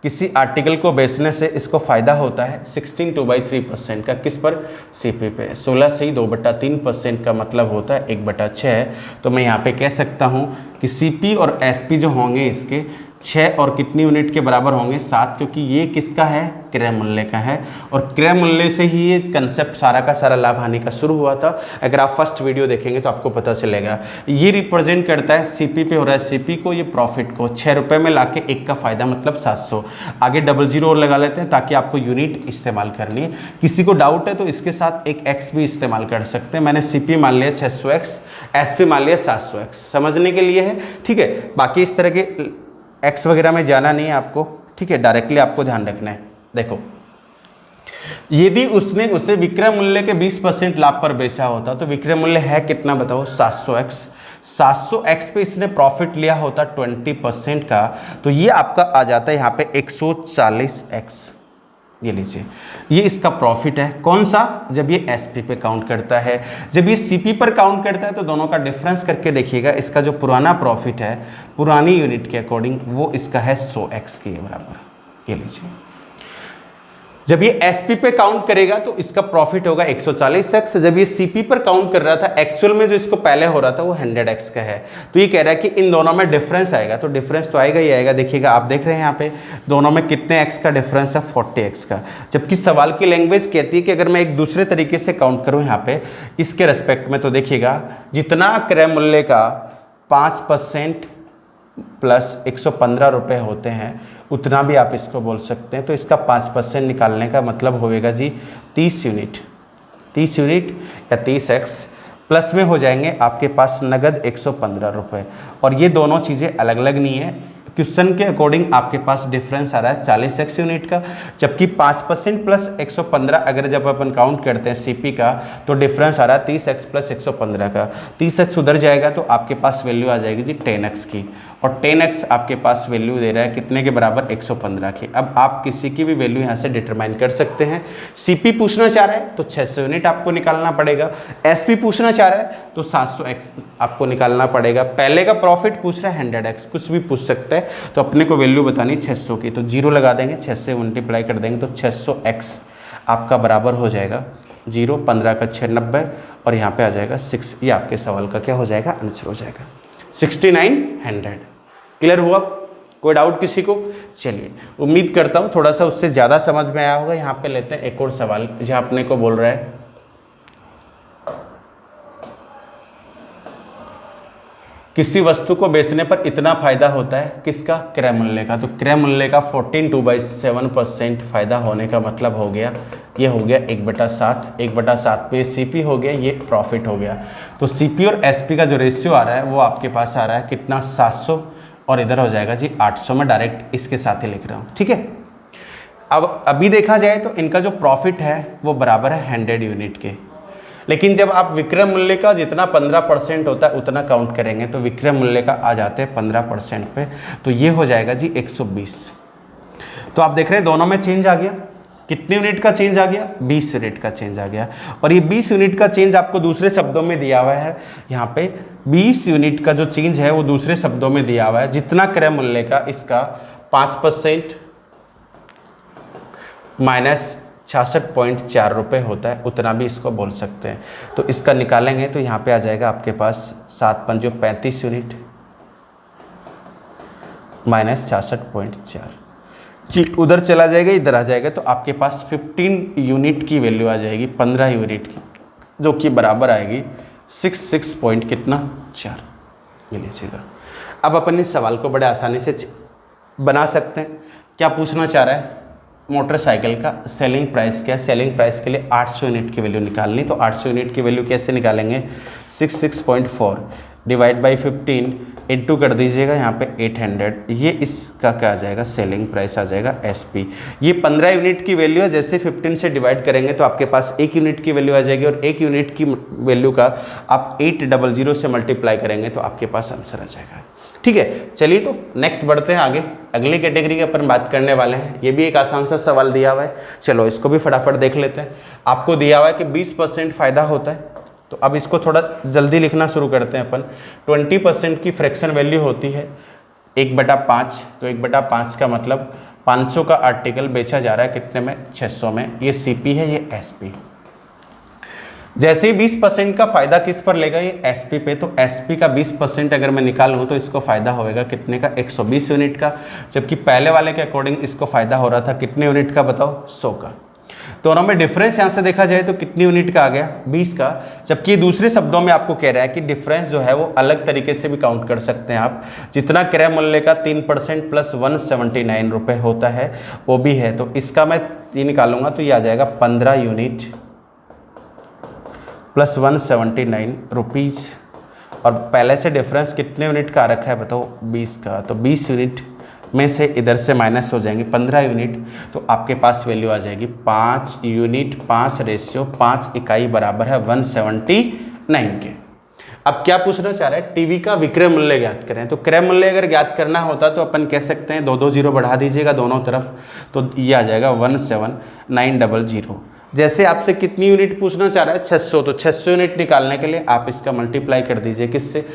किसी आर्टिकल को बेचने से इसको फायदा होता है 16 2/3% का, किस पर, सीपी पे। 16 से ही 2/3% का मतलब होता है 1/6। तो मैं यहाँ पे कह सकता हूँ कि सीपी और एसपी जो होंगे इसके 6 और कितनी यूनिट के बराबर होंगे 7, क्योंकि ये किसका है, क्रय मूल्य का है। और क्रय मूल्य से ही ये कंसेप्ट सारा का सारा लाभ हानि का शुरू हुआ था। अगर आप फर्स्ट वीडियो देखेंगे तो आपको पता चलेगा। ये रिप्रेजेंट करता है सीपी पे हो रहा है, सीपी को, ये प्रॉफिट को 6 रुपये में लाके 1 का फायदा मतलब 700। आगे 00 और लगा लेते हैं ताकि आपको यूनिट इस्तेमाल करनी है। किसी को डाउट है तो इसके साथ एक एक्स भी इस्तेमाल कर सकते हैं। मैंने सीपी मान लिया 600x, एसपी मान लिया 700x, समझने के लिए है। ठीक है, बाकी इस तरह के एक्स वगैरह में जाना नहीं है आपको। ठीक है, डायरेक्टली आपको ध्यान रखना है। देखो, यदि उसने उसे विक्रय मूल्य के 20% लाभ पर बेचा होता तो विक्रय मूल्य है कितना बताओ, 700x। 700x पे इसने प्रॉफिट लिया होता 20% का, तो ये आपका आ जाता है यहाँ पे 140x। ये लीजिए, ये इसका प्रॉफिट है। कौन सा, जब ये एसपी पे काउंट करता है। जब ये सीपी पर काउंट करता है तो दोनों का डिफरेंस करके देखिएगा। इसका जो पुराना प्रॉफिट है पुरानी यूनिट के अकॉर्डिंग, वो इसका है 100x के बराबर। ये लीजिए, जब ये एसपी पे काउंट करेगा तो इसका प्रॉफिट होगा 140x। जब ये सीपी पर काउंट कर रहा था, एक्चुअल में जो इसको पहले हो रहा था वो 100x का है। तो ये कह रहा है कि इन दोनों में डिफरेंस आएगा, तो डिफरेंस तो आएगा ही आएगा। देखिएगा, आप देख रहे हैं यहाँ पे दोनों में कितने x का डिफरेंस है, 40x का। जबकि सवाल की लैंग्वेज कहती है कि अगर मैं एक दूसरे तरीके से काउंट करूँ यहाँ पे इसके रेस्पेक्ट में, तो देखिएगा जितना क्रय मूल्य का 5% प्लस 115 रुपये होते हैं उतना भी आप इसको बोल सकते हैं। तो इसका 5% निकालने का मतलब होएगा जी 30 यूनिट, 30 यूनिट या 30x। प्लस में हो जाएंगे आपके पास नगद 115 रुपये। और ये दोनों चीज़ें अलग अलग नहीं है, क्वेश्चन के अकॉर्डिंग आपके पास डिफरेंस आ रहा है 40x यूनिट का। जबकि 5% प्लस 115 अगर जब अपन काउंट करते हैं सीपी का, तो डिफरेंस आ रहा है 30x प्लस 115 का। 30x उधर जाएगा तो आपके पास वैल्यू आ जाएगी जी 10x की, और 10x आपके पास वैल्यू दे रहा है कितने के बराबर, 115 की। अब आप किसी की भी वैल्यू यहाँ से डिटरमाइन कर सकते हैं। सीपी पूछना चाह रहा है तो 600 यूनिट आपको निकालना पड़ेगा। एसपी पूछना चाह रहा है तो 700x आपको निकालना पड़ेगा। पहले का प्रॉफिट पूछ रहा है 100x, कुछ भी पूछ सकता है। तो अपने को वैल्यू बतानी 600 की, तो 0 लगा देंगे, 6 से मल्टीप्लाई कर देंगे तो 600x आपका बराबर हो जाएगा 0, 15 का 6 90 और यहाँ पे आ जाएगा 6। ये आपके सवाल का क्या हो जाएगा, आंसर हो जाएगा 6900। क्लियर हुआ? कोई डाउट किसी को? चलिए, उम्मीद करता हूँ थोड़ा सा उससे ज़्यादा समझ में आया होगा। यहाँ पे लेते हैं एक और सवाल, जहाँ अपने को बोल रहा है किसी वस्तु को बेचने पर इतना फायदा होता है, किसका? क्रय मूल्य का। तो क्रय मूल्य का 14/2/7% फायदा होने का मतलब हो गया, ये हो गया 1/7, 1/7 पे सीपी हो गया, ये प्रॉफिट हो गया। तो सीपी और एसपी का जो रेशियो आ रहा है वो आपके पास आ रहा है कितना, 700, और इधर हो जाएगा जी 800। मैं डायरेक्ट इसके साथ ही लिख रहा हूँ, ठीक है। अब अभी देखा जाए तो इनका जो प्रॉफिट है वो बराबर है 100 यूनिट के, लेकिन जब आप विक्रय मूल्य का जितना 15% होता है उतना काउंट करेंगे तो विक्रय मूल्य का आ जाते हैं 15% पे, तो ये हो जाएगा जी 120। तो आप देख रहे हैं दोनों में चेंज आ गया। कितने यूनिट का चेंज आ गया? 20 यूनिट का चेंज आ गया। और ये 20 यूनिट का चेंज आपको दूसरे शब्दों में दिया हुआ है। यहाँ पे 20 यूनिट का जो चेंज है वो दूसरे शब्दों में दिया हुआ है। जितना क्रय मूल्य का इसका 5% माइनस 66.4 रुपये होता है, उतना भी इसको बोल सकते हैं। तो इसका निकालेंगे तो यहाँ पे आ जाएगा आपके पास 7×5 35 यूनिट माइनस 66.4 जी, उधर चला जाएगा इधर आ जाएगा, तो आपके पास 15 यूनिट की वैल्यू आ जाएगी, 15 यूनिट की, जो कि बराबर आएगी 66 पॉइंट कितना 4। ये लीजिएगा। अब अपन इस सवाल को बड़े आसानी से बना सकते हैं। क्या पूछना चाह रहा है? मोटरसाइकिल का सेलिंग प्राइस क्या है? सेलिंग प्राइस के लिए 800 यूनिट की वैल्यू निकालनी। तो 800 यूनिट की वैल्यू कैसे निकालेंगे? 66.4 डिवाइड बाई 15 इंटू कर दीजिएगा यहाँ पे 800। ये इसका क्या आ जाएगा? सेलिंग प्राइस आ जाएगा एसपी। ये 15 यूनिट की वैल्यू है। जैसे 15 से डिवाइड करेंगे तो आपके पास 1 यूनिट की वैल्यू आ जाएगी, और 1 यूनिट की वैल्यू का आप 800 से मल्टीप्लाई करेंगे तो आपके पास आंसर आ जाएगा। ठीक है, चलिए तो नेक्स्ट बढ़ते हैं आगे। अगली कैटेगरी की अपन बात करने वाले हैं। ये भी एक आसान सा सवाल दिया हुआ है, चलो इसको भी फटाफट देख लेते हैं। आपको दिया हुआ है कि 20% फायदा होता है, तो अब इसको थोड़ा जल्दी लिखना शुरू करते हैं अपन। 20% की फ्रैक्शन वैल्यू होती है 1/5। तो 1/5 का मतलब 500 का आर्टिकल बेचा जा रहा है कितने में? 600 में। ये सीपी है, ये एसपी। जैसे ही 20% का फायदा किस पर लेगा? ये एसपी पे। तो एसपी का 20% अगर मैं निकालूँ तो इसको फायदा होएगा कितने का? 120 यूनिट का। जबकि पहले वाले के अकॉर्डिंग इसको फायदा हो रहा था कितने यूनिट का बताओ? 100 का। दोनों में डिफरेंस यहाँ से देखा जाए तो कितनी यूनिट का आ गया? 20 का। जबकि दूसरे शब्दों में आपको कह रहा है कि डिफरेंस जो है वो अलग तरीके से भी काउंट कर सकते हैं आप। जितना क्रय मूल्य का 3% प्लस 179 रुपये होता है वो भी है। तो इसका मैं ये निकालूंगा तो ये आ जाएगा 15 यूनिट प्लस 179 रुपीज़। और पहले से डिफरेंस कितने यूनिट का रखा है बताओ? 20 का। तो 20 यूनिट में से इधर से माइनस हो जाएंगे 15 यूनिट, तो आपके पास वैल्यू आ जाएगी 5 यूनिट 5 इकाई बराबर है 179 के। अब क्या पूछना चाह रहा है? टीवी का विक्रय मूल्य ज्ञात करें। तो क्रय मूल्य अगर ज्ञात करना होता तो अपन कह सकते हैं 2 0 बढ़ा दीजिएगा दोनों तरफ, तो ये आ जाएगा 17900। जैसे आपसे कितनी यूनिट पूछना चाह रहा है? 600। तो 600 यूनिट निकालने के लिए आप इसका मल्टीप्लाई कर दीजिए किससे?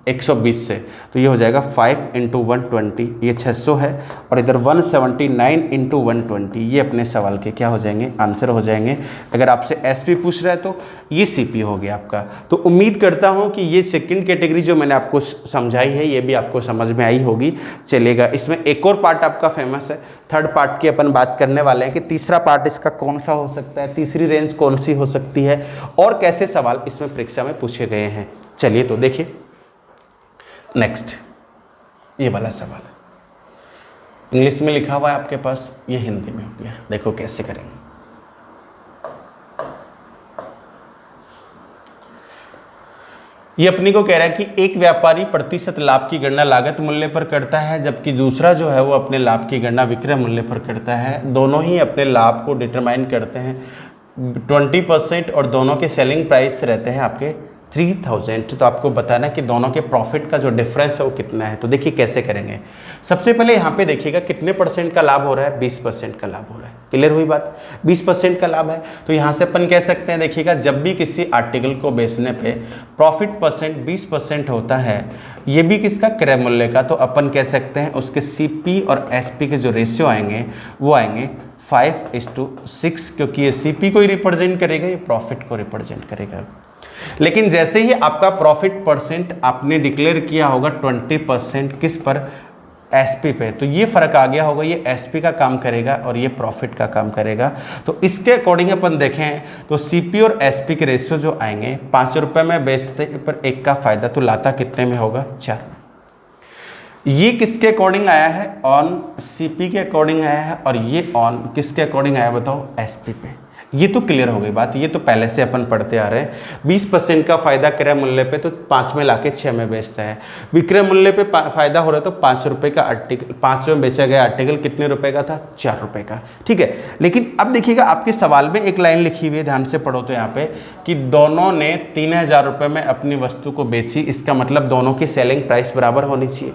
120 से। तो ये हो जाएगा 5 × 120, ये 600 है, और इधर 179 × 120, ये अपने सवाल के क्या हो जाएंगे? आंसर हो जाएंगे। अगर आपसे एसपी पूछ रहा है तो ये सीपी हो गया आपका। तो उम्मीद करता हूँ कि ये सेकंड कैटेगरी जो मैंने आपको समझाई है ये भी आपको समझ में आई होगी। चलेगा, इसमें एक और पार्ट आपका फेमस है। थर्ड पार्ट की अपन बात करने वाले हैं कि तीसरा पार्ट इसका कौन सा हो सकता है, तीसरी रेंज कौन सी हो सकती है, और कैसे सवाल इसमें परीक्षा में पूछे गए हैं। चलिए तो देखिए नेक्स्ट ये वाला सवाल है। इंग्लिश में लिखा हुआ है आपके पास, ये हिंदी में हो गया। देखो कैसे करेंगे। ये अपनी को कह रहा है कि एक व्यापारी प्रतिशत लाभ की गणना लागत मूल्य पर करता है, जबकि दूसरा जो है वो अपने लाभ की गणना विक्रय मूल्य पर करता है। दोनों ही अपने लाभ को डिटरमाइन करते हैं 20%, और दोनों के सेलिंग प्राइस रहते हैं आपके 3000। तो आपको बताना कि दोनों के प्रॉफिट का जो डिफरेंस है वो कितना है। तो देखिए कैसे करेंगे। सबसे पहले यहाँ पे देखिएगा कितने % का लाभ हो रहा है? 20% का लाभ हो रहा है। क्लियर हुई बात? 20% का लाभ है। तो यहाँ से अपन कह सकते हैं, देखिएगा जब भी किसी आर्टिकल को बेचने पे प्रॉफिट % 20% होता है, ये भी किसका? क्रय मूल्य का। तो अपन कह सकते हैं उसके सीपी और एसपी के जो रेशियो आएंगे वो आएंगे 5:6, क्योंकि ये सीपी को ही रिप्रेजेंट करेगा, ये प्रॉफिट को रिप्रेजेंट करेगा। लेकिन जैसे ही आपका प्रॉफिट परसेंट आपने डिक्लेयर किया होगा 20% किस पर, एसपी पे, तो ये फर्क आ गया होगा, ये एसपी का काम करेगा और ये प्रॉफिट का काम करेगा। तो इसके अकॉर्डिंग अपन देखें तो सीपी और एसपी के रेशियो जो आएंगे, 5 रुपये में बेचते पर 1 का फायदा, तो लाता कितने में होगा, 4। ये किसके अकॉर्डिंग आया है, ऑन सीपी के अकॉर्डिंग आया है, और ये ऑन किसके अकॉर्डिंग आया बताओ, एसपी पे। ये तो क्लियर हो गई बात, ये तो पहले से अपन पढ़ते आ रहे हैं। 20% का फायदा क्रय मूल्य पे तो 5 में लाके 6 में बेचता है। विक्रय मूल्य पे फायदा हो रहा है तो 5 रुपये का आर्टिकल, 5 में बेचा गया आर्टिकल कितने रुपए का था, 4 रुपये का, ठीक है। लेकिन अब देखिएगा आपके सवाल में एक लाइन लिखी हुई है, ध्यान से पढ़ो तो यहाँ पे, कि दोनों ने 3000 रुपये में अपनी वस्तु को बेची। इसका मतलब दोनों की सेलिंग प्राइस बराबर होनी चाहिए,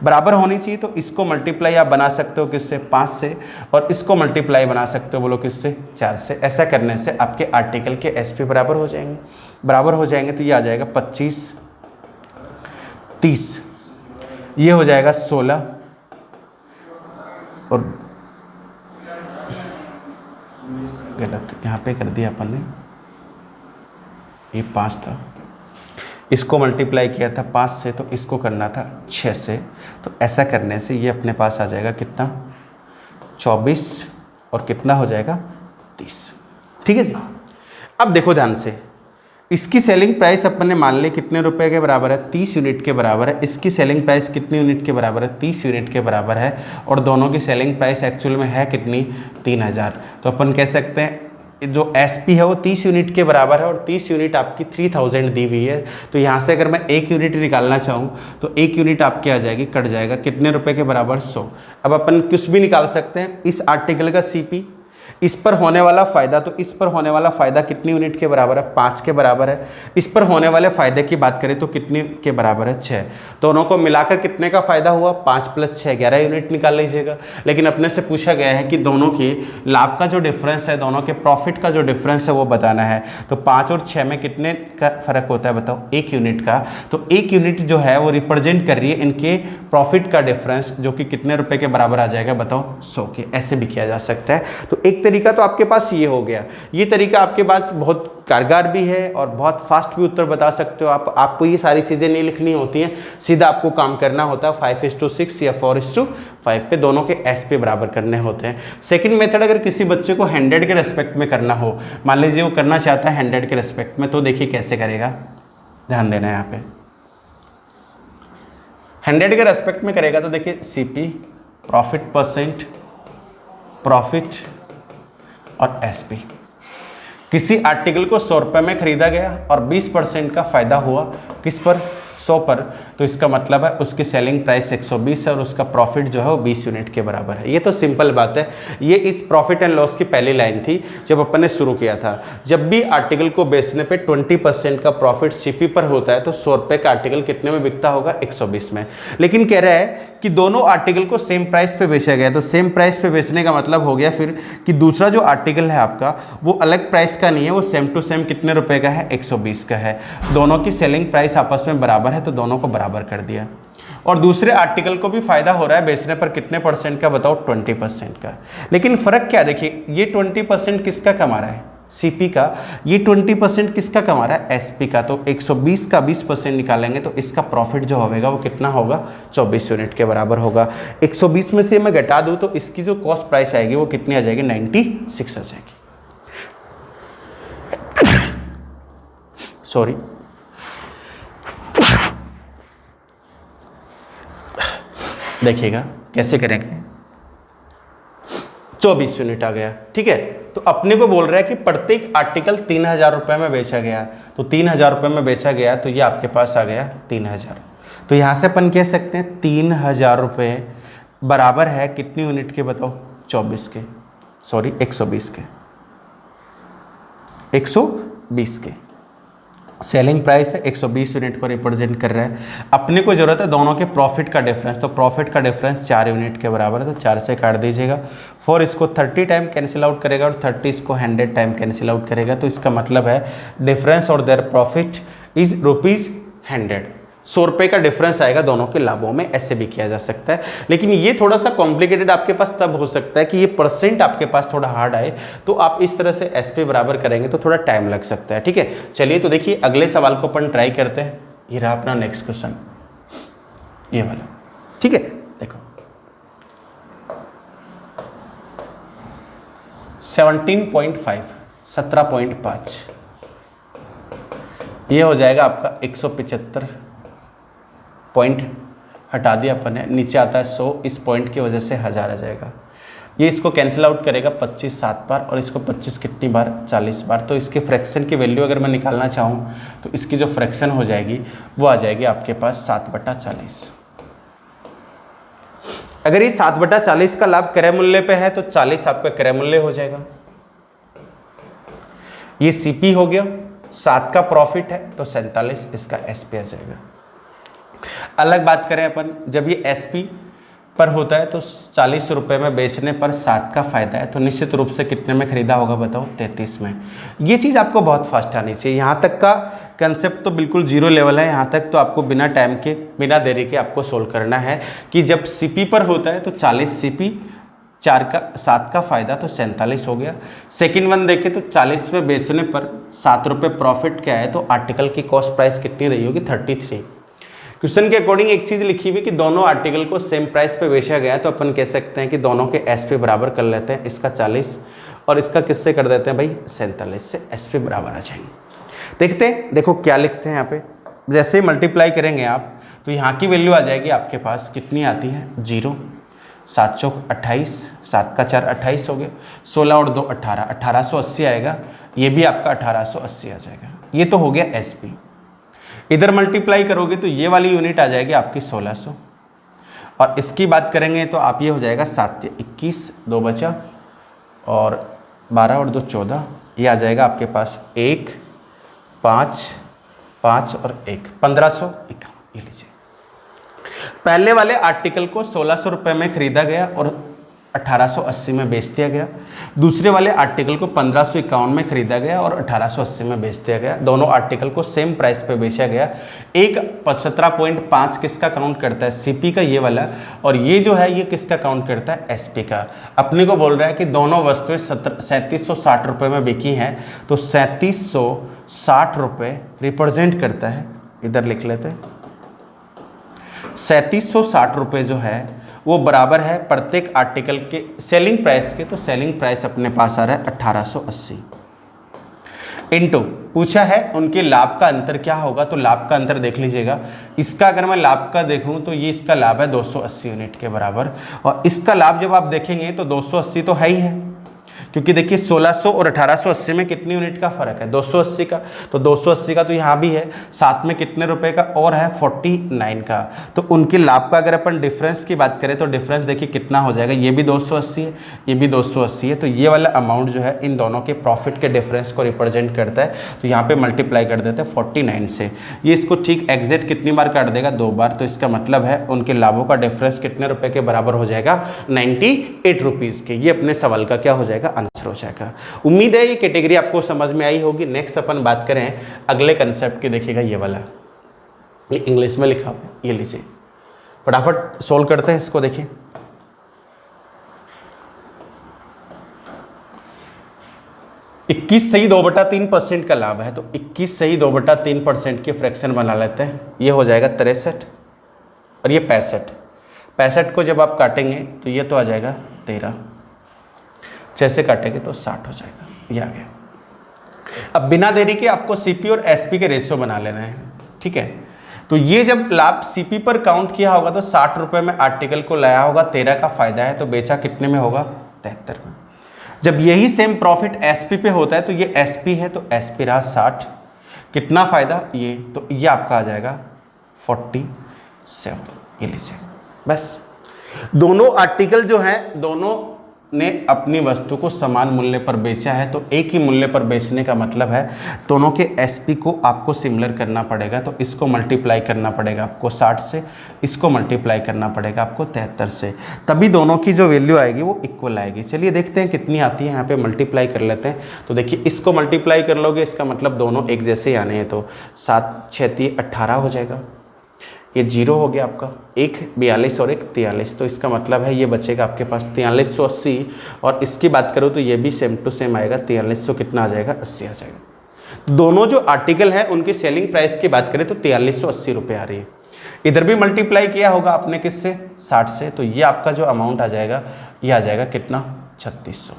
बराबर होनी चाहिए। तो इसको मल्टीप्लाई आप बना सकते हो किससे, 5 से, और इसको मल्टीप्लाई बना सकते हो बोलो किससे, 4 से। ऐसा करने से आपके आर्टिकल के एसपी बराबर हो जाएंगे, बराबर हो जाएंगे। तो ये आ जाएगा 25, 30, ये हो जाएगा 16, और गलत यहाँ पे कर दिया अपन ने, ये 5 था, इसको मल्टीप्लाई किया था 5 से, तो इसको करना था 6 से। तो ऐसा करने से ये अपने पास आ जाएगा कितना, 24, और कितना हो जाएगा, 30, ठीक है जी। अब देखो ध्यान से, इसकी सेलिंग प्राइस अपन ने मान ली कितने रुपए के बराबर है, 30 यूनिट के बराबर है। इसकी सेलिंग प्राइस कितनी यूनिट के बराबर है, 30 यूनिट के बराबर है, और दोनों की सेलिंग प्राइस एक्चुअल में है कितनी, 3000। तो अपन कह सकते हैं जो एसपी है वो 30 यूनिट के बराबर है, और 30 यूनिट आपकी 3000 दी हुई है। तो यहाँ से अगर मैं 1 यूनिट निकालना चाहूँ तो 1 यूनिट आपकी आ जाएगी, कट जाएगा कितने रुपए के बराबर, 100। अब अपन कुछ भी निकाल सकते हैं, इस आर्टिकल का सीपी, इस पर होने वाला फायदा, तो इस पर होने वाला फायदा कितनी यूनिट के बराबर है, 5 के बराबर है। इस पर होने वाले फायदे की बात करें तो कितने के बराबर है, 6। दोनों को मिलाकर कितने का फायदा हुआ, 5 + 6 11 यूनिट निकाल लीजिएगा। लेकिन अपने से पूछा गया है कि दोनों की लाभ का जो डिफरेंस है, दोनों के प्रॉफिट का जो डिफरेंस है वो बताना है। तो 5 और 6 में कितने का फर्क होता है बताओ, 1 यूनिट का। तो 1 यूनिट जो है वो रिप्रेजेंट कर रही है इनके प्रॉफिट का डिफरेंस, जो कि कितने रुपए के बराबर आ जाएगा बताओ, 100 के। ऐसे भी किया जा सकता है। तो एक तरीका तो आपके पास ये हो गया, ये तरीका आपके पास बहुत कारगर भी है और बहुत फास्ट भी उत्तर बता सकते हो आप। आपको ये सारी चीज़ें नहीं लिखनी होती हैं, सीधा आपको काम करना होता है 5:6 या 4:5 पे, दोनों के एस पे बराबर करने होते हैं। सेकंड मेथड, अगर किसी बच्चे को 100 के रेस्पेक्ट में करना हो, मान लीजिए वो करना चाहता है 100 के रेस्पेक्ट में, तो देखिए कैसे करेगा, ध्यान देना है यहाँ पे। 100 के रेस्पेक्ट में करेगा तो देखिए सीपी, प्रॉफिट परसेंट, प्रॉफिट और एसपी। किसी आर्टिकल को 100 रुपये में खरीदा गया और 20% का फायदा हुआ किस पर, 100 पर, तो इसका मतलब है उसकी सेलिंग प्राइस 120 है और उसका प्रॉफिट जो है वो 20 यूनिट के बराबर है। ये तो सिंपल बात है। ये इस प्रॉफिट एंड लॉस की पहली लाइन थी जब अपन ने शुरू किया था। जब भी आर्टिकल को बेचने पे 20% का प्रॉफिट सीपी पर होता है तो 100 रुपये का आर्टिकल कितने में बिकता होगा, 120 में। लेकिन कह रहा है कि दोनों आर्टिकल को सेम प्राइस पे बेचा गया, तो सेम प्राइस पे बेचने का मतलब हो गया फिर कि दूसरा जो आर्टिकल है आपका वो अलग प्राइस का नहीं है, वो सेम टू सेम कितने रुपए का है, 120 का है। दोनों की सेलिंग प्राइस आपस में बराबर है तो दोनों को बराबर कर दिया। और दूसरे आर्टिकल को भी फायदा हो रहा है बेचने पर कितने परसेंट का बताओ, 20% का। लेकिन फर्क क्या, देखिए ये 20% किसका कमा रहा है, सीपी का। ये 20% किसका कमा रहा है, एसपी का। तो 120 का 20% निकालेंगे तो इसका प्रॉफिट जो होगा वो कितना होगा, 24 यूनिट के बराबर होगा। 120 में से मैं घटा दूं तो इसकी जो कॉस्ट प्राइस आएगी वो कितनी आ जाएगी, 96 आ जाएगी। सॉरी, देखिएगा कैसे करेंगे। 24 यूनिट आ गया, ठीक है। तो अपने को बोल रहा है कि प्रत्येक आर्टिकल 3000 रुपये में बेचा गया, तो 3000 रुपये में बेचा गया तो ये आपके पास आ गया 3000। तो यहाँ से अपन कह सकते हैं 3000 रुपये बराबर है कितनी यूनिट के बताओ, 24 के, सॉरी 120 के, 120 के। सेलिंग प्राइस है 120 यूनिट को रिप्रेजेंट कर रहा है। अपने को जरूरत है दोनों के प्रॉफिट का डिफरेंस, तो प्रॉफिट का डिफरेंस 4 यूनिट के बराबर है, तो 4 से काट दीजिएगा। 4 इसको 30 टाइम कैंसिल आउट करेगा और 30 इसको 100 टाइम कैंसिल आउट करेगा। तो इसका मतलब है डिफरेंस और देयर प्रॉफिट इज ₹100। 100 रुपये का डिफरेंस आएगा दोनों के लाभों में, ऐसे भी किया जा सकता है। लेकिन ये थोड़ा सा कॉम्प्लिकेटेड आपके पास तब हो सकता है कि ये परसेंट आपके पास थोड़ा हार्ड आए, तो आप इस तरह से एस पे बराबर करेंगे तो थोड़ा टाइम लग सकता है। ठीक है, चलिए तो देखिए अगले सवाल को अपन ट्राई करते हैं। ये रहा अपना नेक्स्ट क्वेश्चन, ये वाला। ठीक है, देखो 17.5 17.5 ये हो जाएगा आपका 175 पॉइंट, हटा दिया अपन ने, नीचे आता है 100, इस पॉइंट की वजह से 1000 आ जाएगा। ये इसको कैंसिल आउट करेगा 25 7 बार, और इसको 25 कितनी बार 40 बार। तो इसके फ्रैक्शन की वैल्यू अगर मैं निकालना चाहूँ तो इसकी जो फ्रैक्शन हो जाएगी वो आ जाएगी आपके पास 7/40। अगर ये 7/40 का लाभ क्रय मूल्य पे है तो 40 आपका क्रय मूल्य हो जाएगा। ये सीपी हो गया, 7 का प्रॉफिट है तो 47 इसका एसपी आ जाएगा। अलग बात करें अपन, जब ये एसपी पर होता है तो 40 रुपये में बेचने पर 7 का फायदा है, तो निश्चित रूप से कितने में खरीदा होगा बताओ, 33 में। ये चीज़ आपको बहुत फास्ट आनी चाहिए। यहाँ तक का कंसेप्ट तो बिल्कुल जीरो लेवल है, यहाँ तक तो आपको बिना टाइम के बिना देरी के आपको सोल्व करना है कि जब सीपी पर होता है तो 40 सीपी, 7 का फायदा तो 47 हो गया। सेकेंड वन देखें तो 40 में बेचने पर 7 रुपये प्रॉफिट क्या है, तो आर्टिकल की कॉस्ट प्राइस कितनी रही होगी, 33। क्वेश्चन के अकॉर्डिंग एक चीज लिखी हुई कि दोनों आर्टिकल को सेम प्राइस पे बेचा गया है, तो अपन कह सकते हैं कि दोनों के एसपी बराबर कर लेते हैं, इसका 40 और इसका किससे कर देते हैं भाई, 47 से एसपी बराबर आ जाएंगे। देखते हैं, देखो क्या लिखते हैं यहाँ पे। जैसे ही मल्टीप्लाई करेंगे आप तो यहाँ की वैल्यू आ जाएगी आपके पास, कितनी आती है 0, 7 चौक 28, 7 का 4 28 हो गया, 16 और 2 18, 1880 आएगा। ये भी आपका 1880 आ जाएगा। ये तो हो गया एसपी। इधर मल्टीप्लाई करोगे तो ये वाली यूनिट आ जाएगी आपकी 1600, और इसकी बात करेंगे तो आप ये हो जाएगा 7 21, 2 बचा, और 12 और 2 14, ये आ जाएगा आपके पास 1 5 5 और 1 1500। ये लीजिए, पहले वाले आर्टिकल को 1600 रुपये में खरीदा गया और 1880 में बेच दिया गया। दूसरे वाले आर्टिकल को 1551 में खरीदा गया और 1880 में बेच दिया गया। दोनों आर्टिकल को सेम प्राइस पे बेचा गया। एक 17.5 किसका काउंट करता है, सीपी का ये वाला, और ये जो है ये किसका काउंट करता है, एसपी का। अपने को बोल रहा है कि दोनों वस्तुएं 3760 रुपये में बिकी हैं, तो 3760 रुपये रिप्रेजेंट करता है, इधर लिख लेते हैं 3760 रुपये जो है वो बराबर है प्रत्येक आर्टिकल के सेलिंग प्राइस के। तो सेलिंग प्राइस अपने पास आ रहा है 1880 इंटू, पूछा है उनके लाभ का अंतर क्या होगा, तो लाभ का अंतर देख लीजिएगा। इसका अगर मैं लाभ का देखूं तो ये इसका लाभ है 280 यूनिट के बराबर, और इसका लाभ जब आप देखेंगे तो 280 तो है ही है, क्योंकि देखिए 1600 और 1880 में कितनी यूनिट का फर्क है, 280 का। तो 280 का तो यहाँ भी है, साथ में कितने रुपए का और है, 49 का। तो उनके लाभ का अगर अपन डिफरेंस की बात करें तो डिफरेंस देखिए कितना हो जाएगा, ये भी 280 है, ये भी 280 है। तो ये वाला अमाउंट जो है इन दोनों के प्रॉफिट के डिफरेंस को रिप्रेजेंट करता है। तो यहाँ पे मल्टीप्लाई कर देते हैं 49 से। ये इसको ठीक एग्जैक्ट कितनी बार काट देगा, 2 बार। तो इसका मतलब है उनके लाभों का डिफरेंस कितने रुपए के बराबर हो जाएगा, 98 रुपीज़ के। ये अपने सवाल का क्या हो जाएगा, आंसर हो जाएगा। उम्मीद है ये कैटेगरी आपको समझ में आई होगी। नेक्स्ट अपन बात करें अगले कंसेप्ट की। देखिएगा ये वाला, ये इंग्लिश में लिखा हुआ है, ये लीजिए फटाफट सोल्व करते हैं इसको। देखिए 21 सही 2/3% का लाभ है, तो 21 सही 2/3% की फ्रैक्शन बना लेते हैं। ये हो जाएगा 63 और ये 65। 65 को जब आप काटेंगे तो ये तो आ जाएगा 13, 6 से काटेंगे तो 60 हो जाएगा। ये आ गया। अब बिना देरी के आपको सीपी और एसपी के रेशियो बना लेना है, ठीक है। तो ये जब लाभ सीपी पर काउंट किया होगा तो 60 रुपये में आर्टिकल को लाया होगा, 13 का फायदा है, तो बेचा कितने में होगा, 73 में। जब यही सेम प्रॉफिट एसपी पे होता है तो ये एसपी है, तो एसपी रहा 60, कितना फायदा ये, तो ये आपका आ जाएगा 47। ये लीजिए, बस दोनों आर्टिकल जो हैं दोनों ने अपनी वस्तु को समान मूल्य पर बेचा है, तो एक ही मूल्य पर बेचने का मतलब है दोनों के एसपी को आपको सिमिलर करना पड़ेगा। तो इसको मल्टीप्लाई करना पड़ेगा आपको 60 से, इसको मल्टीप्लाई करना पड़ेगा आपको 73 से, तभी दोनों की जो वैल्यू आएगी वो इक्वल आएगी। चलिए देखते हैं कितनी आती है, यहाँ पे मल्टीप्लाई कर लेते हैं। तो देखिए इसको मल्टीप्लाई कर लोगे, इसका मतलब दोनों एक जैसे ही आने हैं, तो 7 6 18 हो जाएगा, ये 0 हो गया आपका, एक 42 और एक 43, तो इसका मतलब है ये बचेगा आपके पास 4380। और इसकी बात करो तो ये भी सेम टू सेम आएगा, 4300 कितना आ जाएगा, 80 आ जाएगा। दोनों जो आर्टिकल है उनकी सेलिंग प्राइस की बात करें तो 4380 रुपये आ रही है। इधर भी मल्टीप्लाई किया होगा आपने किससे, 60 से, तो ये आपका जो अमाउंट आ जाएगा ये आ जाएगा कितना, 3600।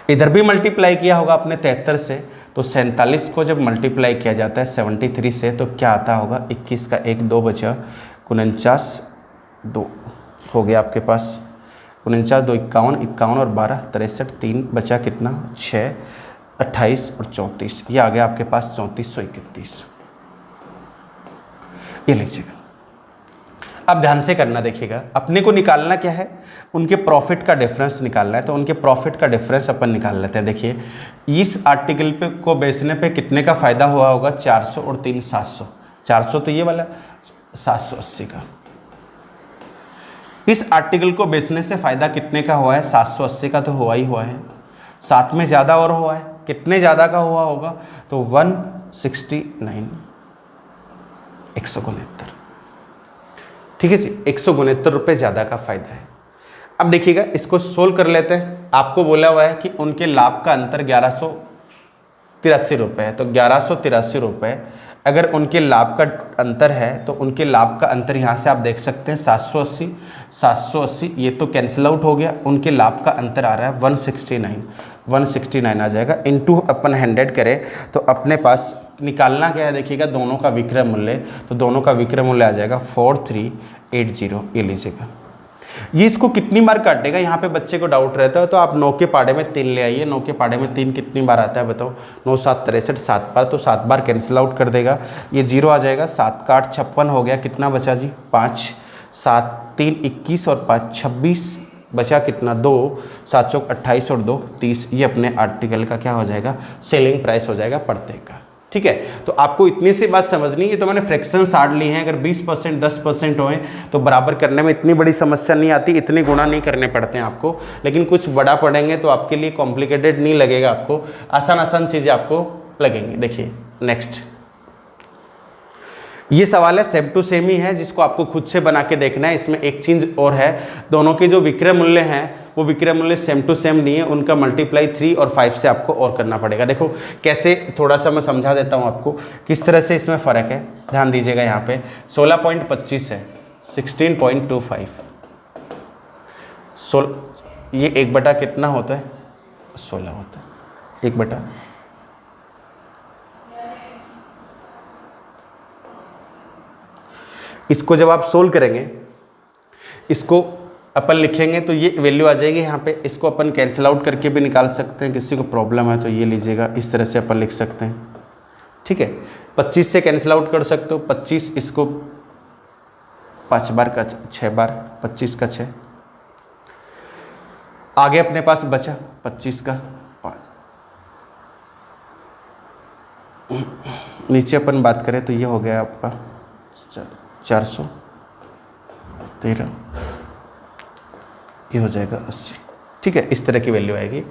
इधर भी मल्टीप्लाई किया होगा आपने 73 से, तो 47 को जब मल्टीप्लाई किया जाता है 73 से तो क्या आता होगा, 21 का 1 2 बचा, 49 2 हो गया आपके पास, 49 2 51, 51 और 12 63, 3 बचा कितना, 6 28 और 34, ये आ गया आपके पास 3431। ये लीजिएगा। अब ध्यान से करना, देखिएगा अपने को निकालना क्या है, उनके प्रॉफिट का डिफरेंस निकालना है, तो उनके प्रॉफिट का डिफरेंस अपन निकाल लेते हैं। देखिए इस आर्टिकल पे को बेचने पे कितने का फ़ायदा हुआ होगा, 400 और 3 700, 400 तो ये वाला, 780 का। इस आर्टिकल को बेचने से फ़ायदा कितने का हुआ है, 780 का तो हुआ ही हुआ है, साथ में ज़्यादा और हुआ है, कितने ज़्यादा का हुआ होगा, तो 169, 169, ठीक है जी, 169 रुपये ज़्यादा का फ़ायदा है। अब देखिएगा इसको सोल्व कर लेते हैं। आपको बोला हुआ है कि उनके लाभ का अंतर 1183 रुपये है, तो 1183 रुपये अगर उनके लाभ का अंतर है तो उनके लाभ का अंतर यहाँ से आप देख सकते हैं 780, 780 ये तो कैंसिल आउट हो गया, उनके लाभ का अंतर आ रहा है 169 आ जाएगा। इनटू अपन 100 करें तो अपने पास निकालना क्या है, देखिएगा दोनों का विक्रय मूल्य, तो दोनों का विक्रय मूल्य आ जाएगा 4380। ये लीजिएगा, ये इसको कितनी बार काटेगा, यहाँ पे बच्चे को डाउट रहता है, तो आप 9 के पाड़े में 3 ले आइए। 9 के पाड़े में 3 कितनी बार आता है बताओ, 9 7 63, 7 बार, तो 7 बार कैंसिल आउट कर देगा, ये 0 आ जाएगा। 7 का 8 56 हो गया, कितना बचा जी, 5 7 3 21 और 5 26 बचा कितना, 2 7 चौक 28 और 2 30। ये अपने आर्टिकल का क्या हो जाएगा, सेलिंग प्राइस हो जाएगा प्रत्येक का, ठीक है। तो आपको इतनी सी बात समझनी है, तो मैंने फ्रैक्शन साड़ ली हैं, अगर 20% 10% होए तो बराबर करने में इतनी बड़ी समस्या नहीं आती, इतने गुणा नहीं करने पड़ते हैं आपको, लेकिन कुछ बड़ा पढ़ेंगे तो आपके लिए कॉम्प्लिकेटेड नहीं लगेगा, आपको आसान आसान चीज़ें आपको लगेंगी। देखिए नेक्स्ट, ये सवाल है सेम टू सेम ही है, जिसको आपको खुद से बना के देखना है। इसमें एक चीज़ और है, दोनों के जो विक्रय मूल्य हैं वो विक्रय मूल्य सेम टू सेम नहीं है, उनका मल्टीप्लाई 3 और 5 से आपको और करना पड़ेगा। देखो कैसे, थोड़ा सा मैं समझा देता हूँ आपको किस तरह से इसमें फ़र्क है। ध्यान दीजिएगा, यहाँ पे 16.25 है, 16.25, ये 1 बटा कितना होता है, 16 होता है, 1 बटा, इसको जब आप सोल्व करेंगे, इसको अपन लिखेंगे तो ये वैल्यू आ जाएगी यहाँ पे। इसको अपन कैंसिल आउट करके भी निकाल सकते हैं, किसी को प्रॉब्लम है तो ये लीजिएगा, इस तरह से अपन लिख सकते हैं, ठीक है। 25 से कैंसिल आउट कर सकते हो, 25 इसको 5 बार का 6 बार, 25 का 6, आगे अपने पास बचा 25 का 5, नीचे अपन बात करें तो ये हो गया आपका 413, ये हो जाएगा 80, ठीक है। इस तरह की वैल्यू आएगी।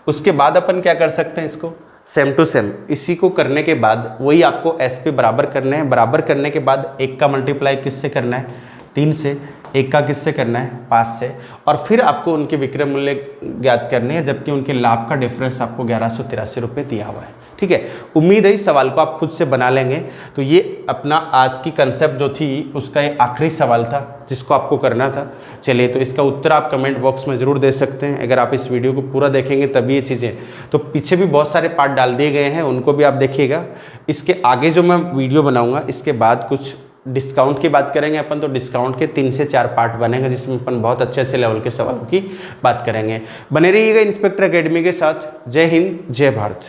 उसके बाद अपन क्या कर सकते हैं, इसको सेम टू सेम, इसी को करने के बाद वही आपको एस पे बराबर करने हैं। बराबर करने के बाद 1 का मल्टीप्लाई किससे करना है, 3 से, 1 का किससे करना है, 5 से, और फिर आपको उनके विक्रय मूल्य ज्ञात करने हैं, जबकि उनके लाभ का डिफरेंस आपको 1183 रुपये दिया हुआ है, ठीक है। उम्मीद है इस सवाल को आप खुद से बना लेंगे। तो ये अपना आज की कंसेप्ट जो थी उसका ये आखिरी सवाल था जिसको आपको करना था। चलिए, तो इसका उत्तर आप कमेंट बॉक्स में ज़रूर दे सकते हैं। अगर आप इस वीडियो को पूरा देखेंगे तभी ये चीज़ें, तो पीछे भी बहुत सारे पार्ट डाल दिए गए हैं, उनको भी आप देखिएगा। इसके आगे जो मैं वीडियो बनाऊँगा इसके बाद कुछ डिस्काउंट की बात करेंगे अपन, तो डिस्काउंट के 3 से 4 पार्ट बनेंगे जिसमें अपन बहुत अच्छे अच्छे लेवल के सवालों की बात करेंगे। बने रहिएगा इंस्पेक्टर एकेडमी के साथ। जय हिंद, जय भारत।